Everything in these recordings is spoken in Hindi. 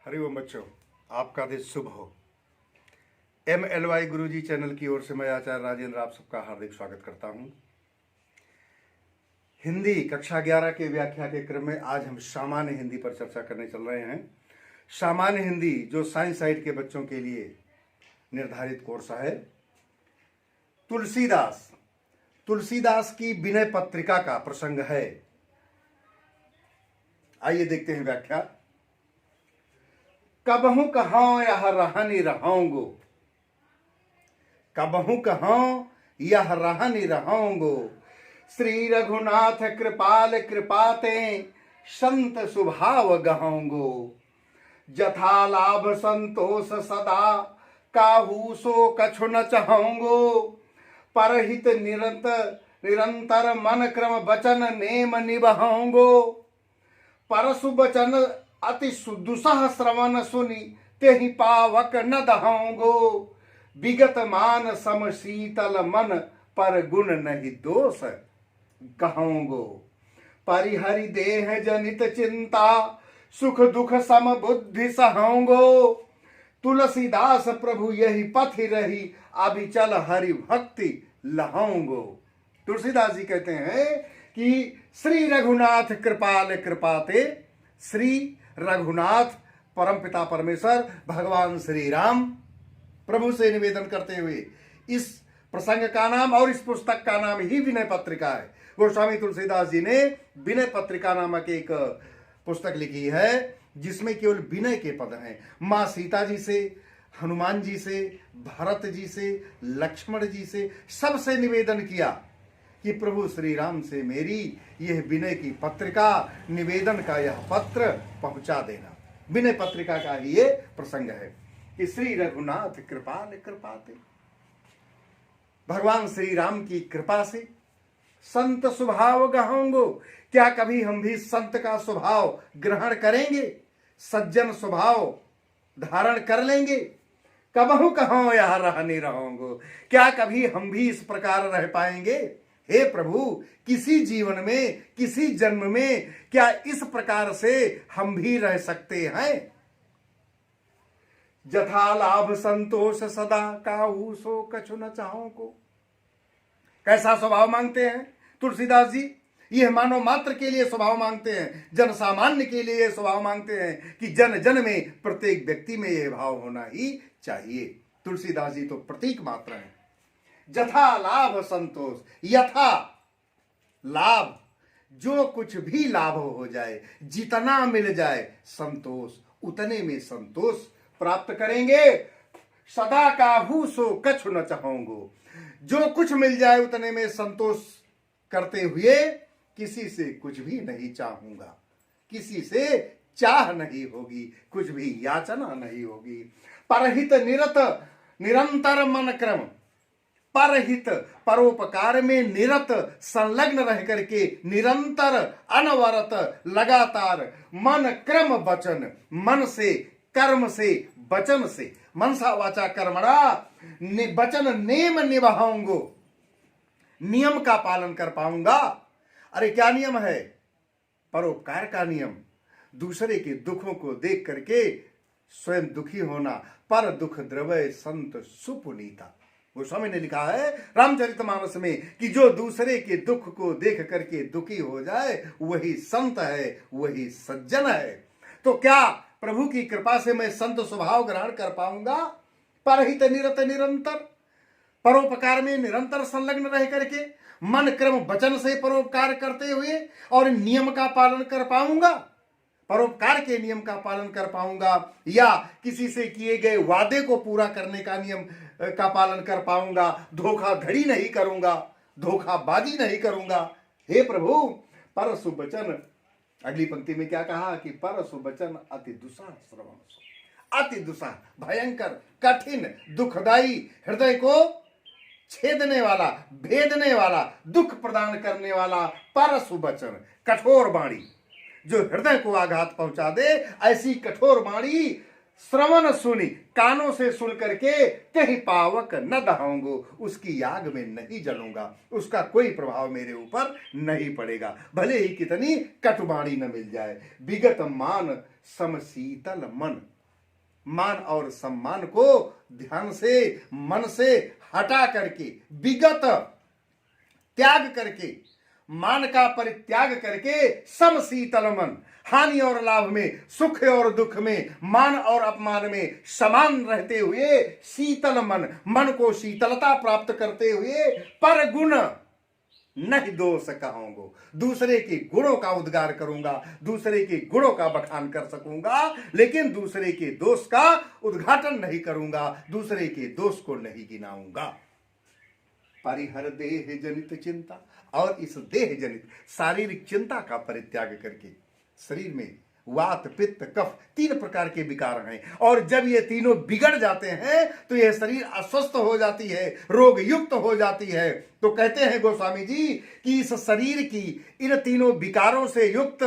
हरिओम बच्चों, आपका दिन शुभ हो। MLY गुरुजी चैनल की ओर से मैं आचार्य राजेंद्र आप सबका हार्दिक स्वागत करता हूं। हिंदी कक्षा 11 के व्याख्या के क्रम में आज हम सामान्य हिंदी पर चर्चा करने चल रहे हैं। सामान्य हिंदी जो साइंस साइड के बच्चों के लिए निर्धारित कोर्स है। तुलसीदास की विनय पत्रिका का प्रसंग है। आइए देखते हैं व्याख्या। कबहू कहाँ यह रहनी रहूंगो, कबहू कहाँ यह रहनी रहूंगो, श्री रघुनाथ कृपाल कृपाते संत स्वभाव गहूंगो, जथा लाभ संतोष सदा काहू सो कछु न चाहूंगो, परहित निरंतर मन क्रम वचन नेम निभाऊंगो, परसु वचन अति दुसह श्रवण सुनी तेहि पावक न दहाऊंगो, विगत मान सम शीतल मन पर गुण नहीं दोष कहूंगो, परिहरि देह जनित चिंता सुख दुख सम बुद्धि सहाऊंगो, तुलसीदास प्रभु यही पथि रही अभिचल हरि भक्ति लहाऊंगो। तुलसीदास जी कहते हैं कि श्री रघुनाथ कृपाल कृपाते, श्री रघुनाथ परमपिता परमेश्वर भगवान श्री राम प्रभु से निवेदन करते हुए इस प्रसंग का नाम और इस पुस्तक का नाम ही विनय पत्रिका है। गोस्वामी तुलसीदास जी ने विनय पत्रिका नामक एक पुस्तक लिखी है जिसमें केवल विनय के पद हैं। माँ सीता जी से, हनुमान जी से, भरत जी से, लक्ष्मण जी से सबसे निवेदन किया कि प्रभु श्री राम से मेरी यह विनय की पत्रिका, निवेदन का यह पत्र पहुंचा देना। विनय पत्रिका का ही ये प्रसंग है कि श्री रघुनाथ कृपाल कृपाते, भगवान श्री राम की कृपा से संत स्वभाव गहूंगो। क्या कभी हम भी संत का स्वभाव ग्रहण करेंगे, सज्जन स्वभाव धारण कर लेंगे? कबहू कहाँ यह रहने रहूंगो, क्या कभी हम भी इस प्रकार रह पाएंगे? हे प्रभु, किसी जीवन में, किसी जन्म में क्या इस प्रकार से हम भी रह सकते हैं? जथा लाभ संतोष सदा काहू सो कछु न चाहो को। कैसा स्वभाव मांगते हैं तुलसीदास जी? यह मानव मात्र के लिए स्वभाव मांगते हैं, जन सामान्य के लिए यह स्वभाव मांगते हैं कि जन जन में, प्रत्येक व्यक्ति में यह भाव होना ही चाहिए। तुलसीदास जी तो प्रतीक मात्र हैं। जथा लाभ संतोष, यथा लाभ, जो कुछ भी लाभ हो जाए, जितना मिल जाए, संतोष, उतने में संतोष प्राप्त करेंगे। सदा काहू सो कछु न चाहूंगो, जो कुछ मिल जाए उतने में संतोष करते हुए किसी से कुछ भी नहीं चाहूंगा, किसी से चाह नहीं होगी, कुछ भी याचना नहीं होगी। परहित निरंतर मन क्रम, परहित परोपकार में निरत संलग्न रह करके, निरंतर अनवरत लगातार, मन क्रम वचन, मन से, कर्म से, वचन से, मनसा वाचा कर्मणा वचन नेम निभाऊंगो, नियम का पालन कर पाऊंगा। अरे क्या नियम है? परोपकार का नियम, दूसरे के दुखों को देख करके स्वयं दुखी होना। पर दुख द्रवय संत सुपुनीता, गोस्वामी ने लिखा है रामचरितमानस में कि जो दूसरे के दुख को देख करके दुखी हो जाए वही संत है, वही सज्जन है। तो क्या प्रभु की कृपा से मैं संत स्वभाव ग्रहण कर पाऊंगा? परहित निरंतर, परोपकार में निरंतर संलग्न रह करके, मन क्रम वचन से परोपकार करते हुए और नियम का पालन कर पाऊंगा, परोपकार के नियम का पालन कर पाऊंगा, या किसी से किए गए वादे को पूरा करने का नियम का पालन कर पाऊंगा, धोखाधड़ी नहीं करूंगा, धोखाबाजी नहीं करूंगा। हे प्रभु, परसु वचन, अगली पंक्ति में क्या कहा कि परसु वचन अति दुस्साह श्रवण, अति दुस्साह, भयंकर, कठिन, दुखदाई, हृदय को छेदने वाला, भेदने वाला, दुख प्रदान करने वाला परसु वचन, कठोर वाणी, जो हृदय को आघात पहुंचा दे, ऐसी कठोर वाणी श्रवण सुनी, कानों से सुन करके तेहि पावक न दहाऊंगो, उसकी आग में नहीं जलूंगा, उसका कोई प्रभाव मेरे ऊपर नहीं पड़ेगा, भले ही कितनी कटुबाणी न मिल जाए। विगत मान सम शीतल मन, मान और सम्मान को ध्यान से, मन से हटा करके, विगत त्याग करके, मान का परित्याग करके समशीतल मन, हानि और लाभ में, सुख और दुख में, मान और अपमान में समान रहते हुए शीतल मन, मन को शीतलता प्राप्त करते हुए पर गुण नहीं दोष कहूंगा, दूसरे के गुणों का उद्गार करूंगा, दूसरे के गुणों का बखान कर सकूंगा, लेकिन दूसरे के दोष का उद्घाटन नहीं करूंगा, दूसरे के दोष को नहीं गिनाऊंगा। परिहर देह जनित चिंता, और इस देह जनित शारीरिक चिंता का परित्याग करके, शरीर में वात पित्त कफ 3 प्रकार के विकार हैं, और जब ये तीनों बिगड़ जाते हैं तो यह शरीर अस्वस्थ हो जाती है, रोग युक्त हो जाती है। तो कहते हैं गोस्वामी जी कि इस शरीर की इन तीनों विकारों से युक्त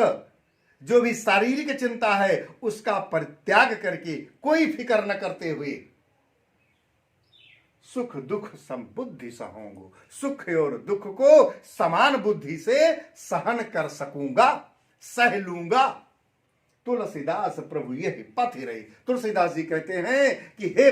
जो भी शारीरिक चिंता है उसका परित्याग करके, कोई फिक्र न करते हुए, सुख दुख समबुद्धि सहूंगा, सुख और दुख को समान बुद्धि से सहन कर सकूंगा, सह लूंगा। तुलसीदास प्रभु यही पथ रही। तुलसीदास जी कहते हैं कि हे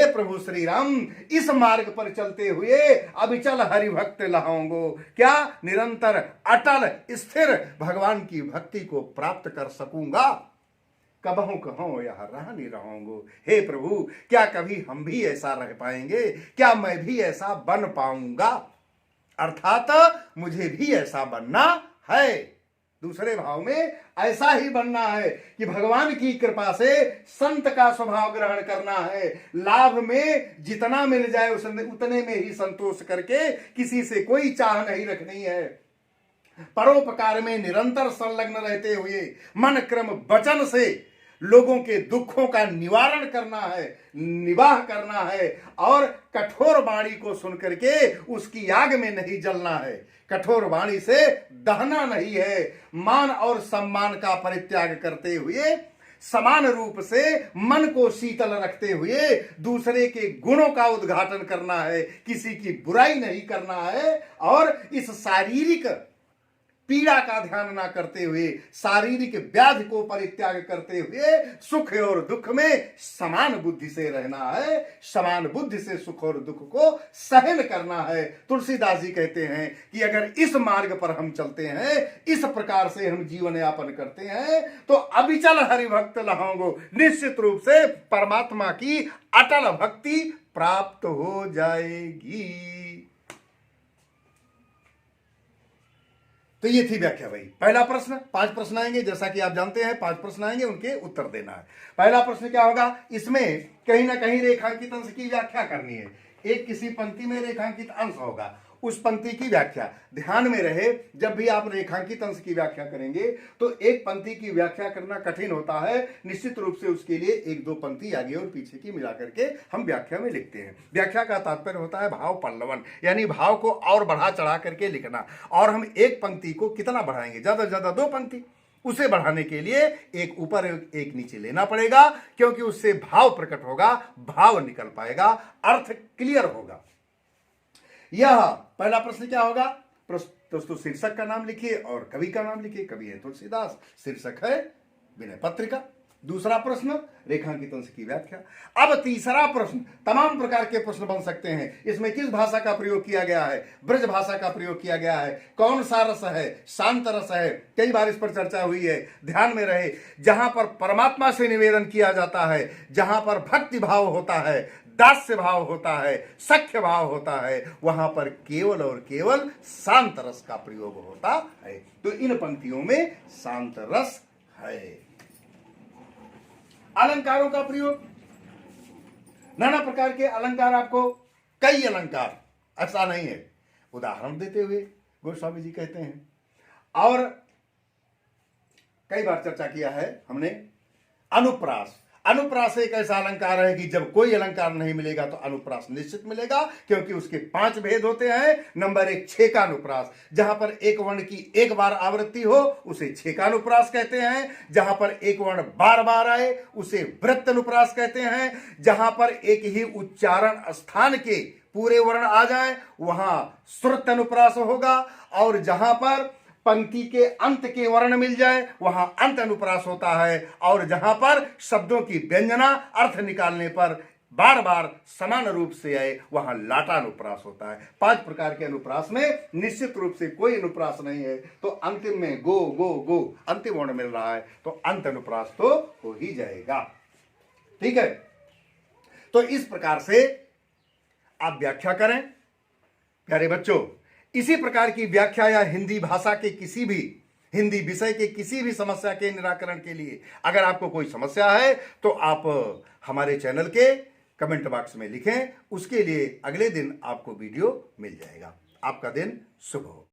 प्रभु श्री राम, इस मार्ग पर चलते हुए अविचल हरिभक्त लहाऊंगो, क्या निरंतर अटल स्थिर भगवान की भक्ति को प्राप्त कर सकूंगा। कबहू कहूं यह रह नहीं रहूंगो। हे प्रभु, क्या कभी हम भी ऐसा रह पाएंगे, क्या मैं भी ऐसा बन पाऊंगा, अर्थात मुझे भी ऐसा बनना है। दूसरे भाव में ऐसा ही बनना है कि भगवान की कृपा से संत का स्वभाव ग्रहण करना है, लाभ में जितना मिल जाए उतने में ही संतोष करके किसी से कोई चाह नहीं रखनी है, परोपकार में निरंतर संलग्न रहते हुए मन क्रम वचन से लोगों के दुखों का निवारण करना है, निवाह करना है, और कठोर वाणी को सुनकर के उसकी आग में नहीं जलना है, कठोर वाणी से दहना नहीं है। मान और सम्मान का परित्याग करते हुए समान रूप से मन को शीतल रखते हुए दूसरे के गुणों का उद्घाटन करना है, किसी की बुराई नहीं करना है, और इस शारीरिक पीड़ा का ध्यान ना करते हुए, शारीरिक व्याधि को परित्याग करते हुए सुख और दुख में समान बुद्धि से रहना है, समान बुद्धि से सुख और दुख को सहन करना है। तुलसीदास जी कहते हैं कि अगर इस मार्ग पर हम चलते हैं, इस प्रकार से हम जीवन यापन करते हैं, तो अविचल हरिभक्त लहाऊंगो, निश्चित रूप से परमात्मा की अटल भक्ति प्राप्त हो जाएगी। तो ये थी व्याख्या भाई। पहला प्रश्न, 5 प्रश्न आएंगे, जैसा कि आप जानते हैं 5 प्रश्न आएंगे, उनके उत्तर देना है। पहला प्रश्न क्या होगा, इसमें कहीं ना कहीं रेखांकित अंश की व्याख्या करनी है। एक किसी पंक्ति में रेखांकित अंश होगा, उस पंक्ति की व्याख्या ध्यान में रहे। जब भी आप रेखांकित अंश की व्याख्या करेंगे तो एक पंक्ति की व्याख्या करना कठिन होता है, निश्चित रूप से उसके लिए 1-2 पंक्ति आगे और पीछे की मिला करके हम व्याख्या में लिखते हैं। व्याख्या का तात्पर्य होता है भाव पल्लवन, यानी भाव को और बढ़ा चढ़ा करके लिखना। और हम एक पंक्ति को कितना बढ़ाएंगे, ज्यादा से ज्यादा 2 पंक्ति, उसे बढ़ाने के लिए एक ऊपर एक नीचे लेना पड़ेगा, क्योंकि उससे भाव प्रकट होगा, भाव निकल पाएगा, अर्थ क्लियर होगा। यह पहला प्रश्न क्या होगा, दोस्तों शीर्षक का नाम लिखिए और कवि का नाम लिखिए। कवि है तुलसीदास, शीर्षक है विनय पत्रिका। दूसरा प्रश्न रेखांकित अंश की व्याख्या। अब तीसरा प्रश्न, तमाम प्रकार के प्रश्न बन सकते हैं। इसमें किस भाषा का प्रयोग किया गया है, ब्रज भाषा का प्रयोग किया गया है, कौन सा रस है, शांत रस है, कई बार इस पर चर्चा हुई है। ध्यान में रहे, जहां पर परमात्मा से निवेदन किया जाता है, जहां पर भक्ति भाव होता है, दास्य भाव होता है, सख्य भाव होता है, वहां पर केवल और केवल शांत रस का प्रयोग होता है। तो इन पंक्तियों में शांत रस है। अलंकारों का प्रयोग, नाना प्रकार के अलंकार, आपको कई अलंकार, ऐसा नहीं है। उदाहरण देते हुए गोस्वामी जी कहते हैं, और कई बार चर्चा किया है हमने, अनुप्रास। अनुप्रास एक ऐसा अलंकार है कि जब कोई अलंकार नहीं मिलेगा तो अनुप्रास निश्चित मिलेगा, क्योंकि उसके 5 भेद होते हैं। नंबर 1 छेकानुप्रास, जहां पर एक वर्ण की एक बार आवृत्ति हो उसे छेकानुप्रास कहते हैं। जहां पर एक वर्ण बार बार आए उसे वृत्तनुप्रास कहते हैं। जहां पर एक ही उच्चारण स्थान के पूरे वर्ण आ जाए वहां श्रुत अनुप्रास होगा। और जहां पर पंक्ति के अंत के वर्ण मिल जाए वहां अंत अनुप्रास होता है, और जहां पर शब्दों की व्यंजना अर्थ निकालने पर बार बार समान रूप से आए वहां लाटा अनुप्रास होता है। 5 प्रकार के अनुप्रास में निश्चित रूप से कोई अनुप्रास नहीं है, तो अंतिम में गो गो गो अंतिम वर्ण मिल रहा है तो अंत अनुप्रास तो हो ही जाएगा। ठीक है, तो इस प्रकार से आप व्याख्या करें प्यारे बच्चों। इसी प्रकार की व्याख्या या हिंदी भाषा के किसी भी हिंदी विषय के किसी भी समस्या के निराकरण के लिए अगर आपको कोई समस्या है तो आप हमारे चैनल के कमेंट बॉक्स में लिखें, उसके लिए अगले दिन आपको वीडियो मिल जाएगा। आपका दिन शुभ हो।